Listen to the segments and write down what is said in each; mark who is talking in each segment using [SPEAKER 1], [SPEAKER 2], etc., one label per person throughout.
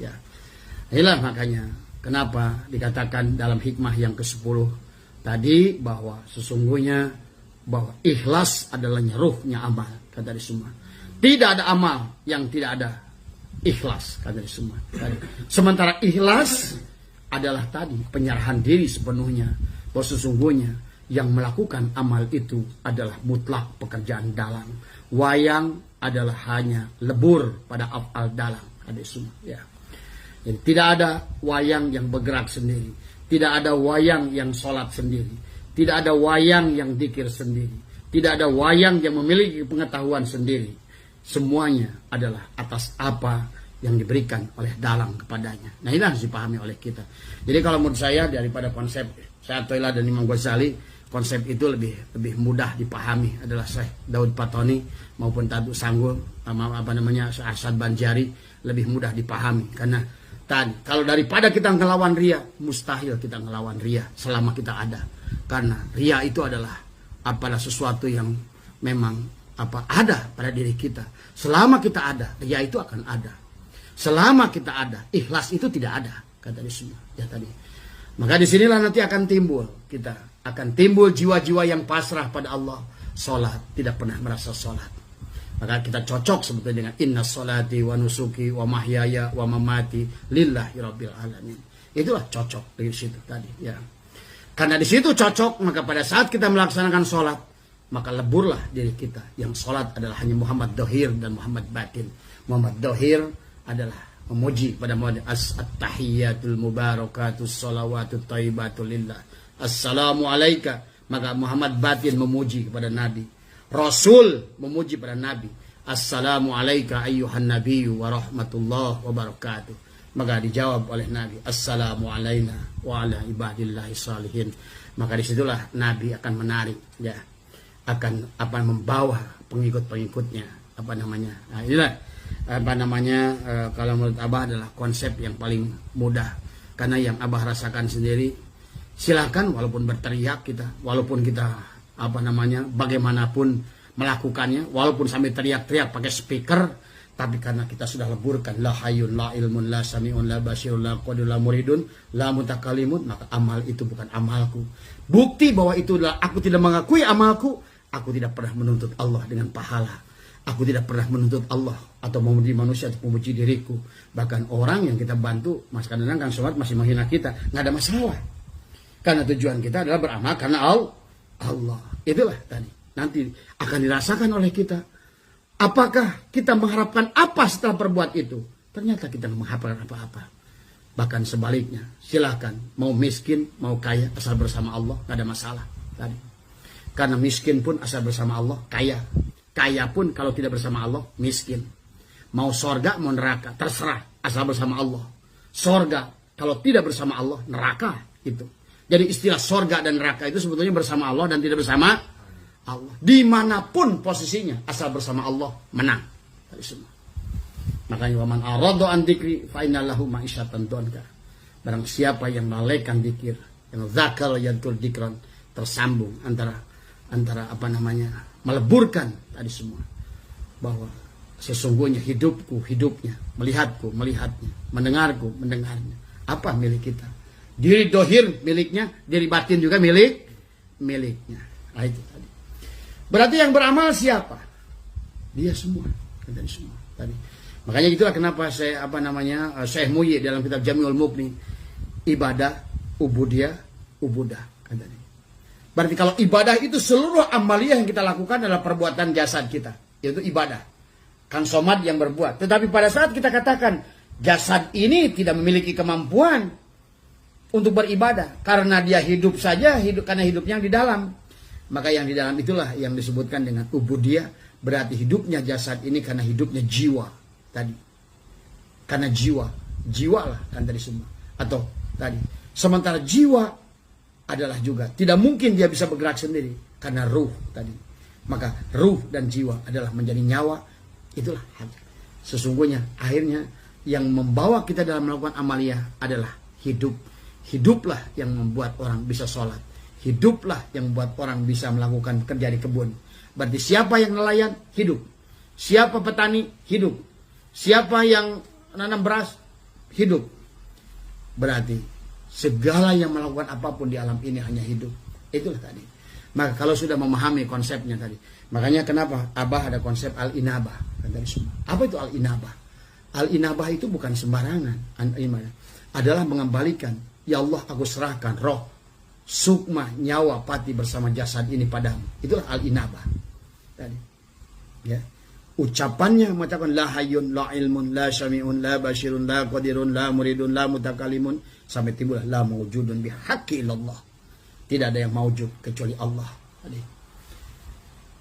[SPEAKER 1] Ya. Inilah makanya kenapa dikatakan dalam hikmah yang ke-10 tadi bahwa sesungguhnya bahwa ikhlas adalah ruhnya amal, kata di semua. Tidak ada amal yang tidak ada ikhlas, kata di semua. Sementara ikhlas adalah tadi penyerahan diri sepenuhnya, bahwa sesungguhnya yang melakukan amal itu adalah mutlak pekerjaan dalam. Wayang adalah hanya lebur pada af'al dalam, kata di semua. Ya. Jadi tidak ada wayang yang bergerak sendiri, tidak ada wayang yang sholat sendiri, tidak ada wayang yang dzikir sendiri, tidak ada wayang yang memiliki pengetahuan sendiri. Semuanya adalah atas apa yang diberikan oleh dalang kepadanya. Nah, ini harus dipahami oleh kita. Jadi kalau menurut saya daripada konsep Syaikhullah dan Imam Ghazali, konsep itu lebih mudah dipahami adalah Syekh Daud Patoni maupun Tadu Sanggul, Syekh Asad Banjari, lebih mudah dipahami. Karena tadi kalau daripada kita ngelawan ria, mustahil kita ngelawan ria selama kita ada. Karena ria itu adalah sesuatu yang memang ada pada diri kita. Selama kita ada, ria itu akan ada. Selama kita ada, ikhlas itu tidak ada, kata di semua. Ya tadi. Maka disinilah nanti akan timbul jiwa-jiwa yang pasrah pada Allah. Salat, tidak pernah merasa salat. Maka kita cocok sebetulnya dengan inna salati wa nusuki wa mahyaya wa mamati lillahi rabbil alamin. Itulah cocok di situ tadi, ya. Karena di situ cocok, maka pada saat kita melaksanakan salat, maka leburlah diri kita. Yang salat adalah hanya Muhammad Dohir dan Muhammad Batin. Muhammad Dohir adalah memuji pada Muhammad at-tahiyyatul mubarakatus salawatut thayyibatul lillah. Assalamu alayka. Maka Muhammad Batin memuji kepada Nabi. Rasul memuji pada Nabi. Assalamu alayka ayyuhan nabiyyu wa rahmatullah wa barakatuh. Maka dijawab oleh Nabi, Assalamu alayna wa ala ibadillahi salihin. Maka disitulah Nabi akan menarik, ya, akan membawa pengikut-pengikutnya, Nah, inilah kalau menurut Abah adalah konsep yang paling mudah. Karena yang Abah rasakan sendiri, silakan walaupun berteriak kita, walaupun kita bagaimanapun melakukannya, walaupun sampai teriak-teriak pakai speaker, tapi karena kita sudah leburkan la hayyun la ilmun la sami'un la basirun la qadirun la muridun la mutakalimun, maka amal itu bukan amalku. Bukti bahwa itu adalah aku tidak mengakui amalku. Aku tidak pernah menuntut Allah dengan pahala. Aku tidak pernah menuntut Allah atau memuji manusia untuk memuji diriku. Bahkan orang yang kita bantu, mas kadang-kadang kan sholat masih menghina kita, nggak ada masalah. Karena tujuan kita adalah beramal karena Allah. Itulah tadi. Nanti akan dirasakan oleh kita. Apakah kita mengharapkan apa setelah perbuat itu? Ternyata kita tidak mengharapkan apa-apa. Bahkan sebaliknya, silakan mau miskin, mau kaya, asal bersama Allah, nggak ada masalah. Tadi. Karena miskin pun asal bersama Allah, kaya. Kaya pun kalau tidak bersama Allah, miskin. Mau sorga, mau neraka, terserah, asal bersama Allah. Sorga, kalau tidak bersama Allah, neraka. Itu. Jadi istilah sorga dan neraka itu sebetulnya bersama Allah dan tidak bersama Allah. Dimanapun posisinya, asal bersama Allah, menang. Dari semua. Makanya waman aradu an dzikri fa inna lahu ma'isyatan dhanka. Barang siapa yang melalaikan zikir, yang zakal yantul dzikran, tersambung antara meleburkan tadi semua, bahwa sesungguhnya hidupnya, melihatku, melihatnya, mendengarku, mendengarnya. Apa milik kita? Diri dohir miliknya, diri batin juga miliknya. Nah, itu tadi. Berarti yang beramal siapa? Dia semua, dari semua tadi. Makanya itulah kenapa saya Syekh Muhyi dalam kitab Jami'ul Mughni, ibadah, ubudiyah, ubudah, katanya. Berarti kalau ibadah itu seluruh amaliyah yang kita lakukan adalah perbuatan jasad kita, yaitu ibadah. Kang Somad yang berbuat. Tetapi pada saat kita katakan jasad ini tidak memiliki kemampuan untuk beribadah karena dia hidup saja, karena hidupnya yang di dalam. Maka yang di dalam itulah yang disebutkan dengan ubudiyah, berarti hidupnya jasad ini karena hidupnya jiwa tadi. Karena jiwa lah kan tadi semua. Atau tadi, sementara jiwa adalah juga tidak mungkin dia bisa bergerak sendiri karena ruh tadi. Maka ruh dan jiwa adalah menjadi nyawa. Itulah sesungguhnya akhirnya yang membawa kita dalam melakukan amaliyah adalah hidup. Hiduplah yang membuat orang bisa sholat. Hiduplah yang membuat orang bisa melakukan kerja di kebun. Berarti siapa yang nelayan? Hidup. Siapa petani? Hidup. Siapa yang nanam beras? hidup. Berarti segala yang melakukan apapun di alam ini hanya hidup. Itulah tadi. Maka kalau sudah memahami konsepnya tadi, makanya kenapa Abah ada konsep al-inabah tadi semua. Apa itu al-inabah? Al-inabah itu bukan sembarangan. Adalah mengembalikan, ya Allah aku serahkan roh, sukma, nyawa, pati bersama jasad ini padamu. Itulah al-inabah tadi. Ya. Ucapannya mengucapkan la hayyun, la ilmun, la syami'un, la basyirun, la qadirun, la muridun, la mutakalimun, sampai timbul la mawjudun bihaqqi illallah. Tidak ada yang mawjud kecuali Allah.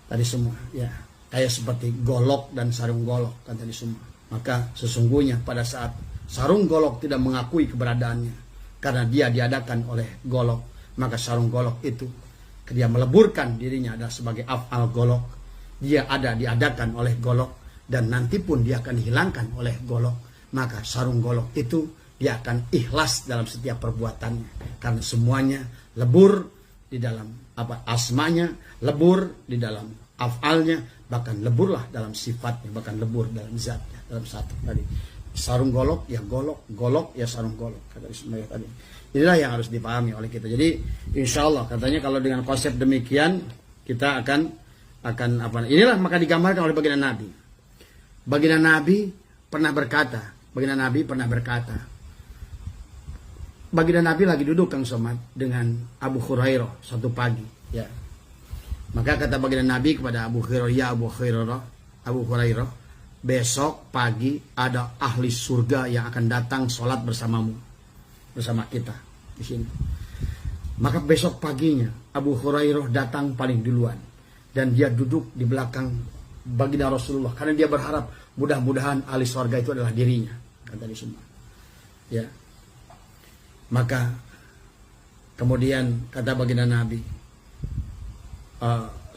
[SPEAKER 1] Tadi semua ya. Kayak seperti golok dan sarung golok kan tadi semua. Maka sesungguhnya pada saat sarung golok tidak mengakui keberadaannya karena dia diadakan oleh golok, maka sarung golok itu dia meleburkan dirinya adalah sebagai af'al golok. Dia diadakan oleh golok dan nanti pun dia akan dihilangkan oleh golok. Maka sarung golok itu dia akan ikhlas dalam setiap perbuatannya karena semuanya lebur di dalam asmanya, lebur di dalam af'alnya, bahkan leburlah dalam sifatnya, bahkan lebur dalam zatnya, dalam satu tadi. Sarung golok ya golok, golok ya sarung golok kata Ismail tadi. Inilah yang harus dipahami oleh kita. Jadi insya Allah katanya kalau dengan konsep demikian kita akan inilah maka digambarkan oleh baginda Nabi. Baginda Nabi pernah berkata, baginda Nabi lagi duduk Kang Somad dengan Abu Hurairah satu pagi, ya. Maka kata baginda Nabi kepada Abu Hurairah, ya Abu Hurairah, besok pagi ada ahli surga yang akan datang sholat bersamamu, bersama kita di sini. Maka besok paginya Abu Hurairah datang paling duluan. Dan dia duduk di belakang baginda Rasulullah. Karena dia berharap mudah-mudahan ahli surga itu adalah dirinya. Kata di semua. Ya. Maka kemudian kata baginda Nabi.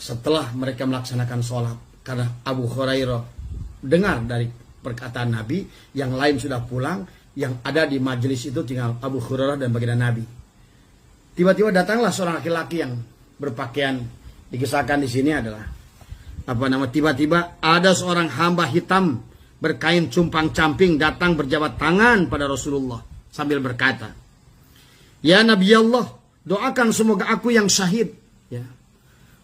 [SPEAKER 1] Setelah mereka melaksanakan sholat. Karena Abu Hurairah dengar dari perkataan Nabi. Yang lain sudah pulang. Yang ada di majelis itu tinggal Abu Hurairah dan baginda Nabi. Tiba-tiba datanglah seorang laki-laki yang berpakaian. Dikisahkan di sini adalah tiba-tiba ada seorang hamba hitam berkain cumpang-camping datang berjabat tangan pada Rasulullah sambil berkata, "Ya Nabi Allah, doakan semoga aku yang syahid." Ya.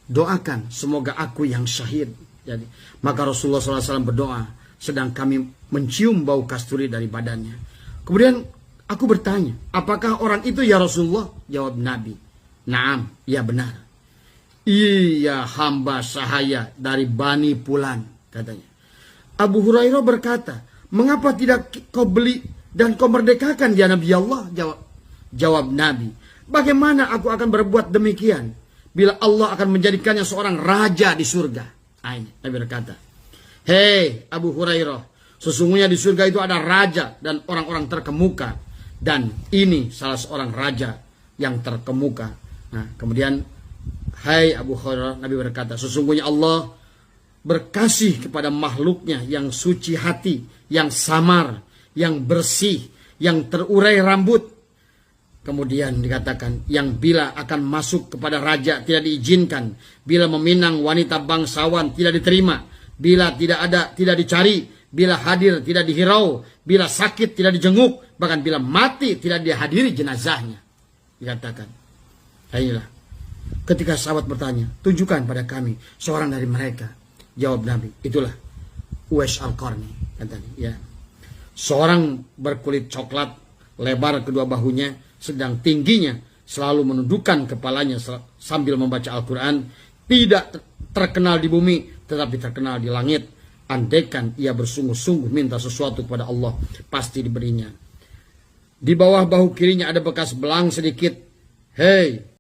[SPEAKER 1] Doakan semoga aku yang syahid. Jadi, maka Rasulullah SAW berdoa sedang kami mencium bau kasturi dari badannya. Kemudian aku bertanya, "Apakah orang itu ya Rasulullah?" Jawab Nabi, "Naam, ya benar. Iya hamba sahaya dari Bani Fulan," katanya. Abu Hurairah berkata, "Mengapa tidak kau beli dan kau merdekakan ya Nabi Allah?" Jawab Nabi, "Bagaimana aku akan berbuat demikian bila Allah akan menjadikannya seorang raja di surga?" Nabi berkata, "Hei Abu Hurairah, sesungguhnya di surga itu ada raja dan orang-orang terkemuka. Dan ini salah seorang raja yang terkemuka." Nah, kemudian hai Abu Hurairah, Nabi berkata, "Sesungguhnya Allah berkasih kepada makhluknya yang suci hati, yang samar, yang bersih, yang terurai rambut." Kemudian dikatakan, yang bila akan masuk kepada raja tidak diizinkan, bila meminang wanita bangsawan tidak diterima, bila tidak dicari, bila hadir tidak dihirau, bila sakit tidak dijenguk, bahkan bila mati tidak dihadiri jenazahnya. Dikatakan, inilah. Ketika sahabat bertanya, "Tunjukkan pada kami seorang dari mereka." Jawab Nabi, "Itulah Uwais Al-Qarni," katanya, ya. Seorang berkulit coklat, lebar kedua bahunya, sedang tingginya, selalu menundukkan kepalanya sambil membaca Al-Quran, tidak terkenal di bumi, tetapi terkenal di langit. Andaikan ia bersungguh-sungguh minta sesuatu kepada Allah, pasti diberinya. Di bawah bahu kirinya ada bekas belang sedikit. Hei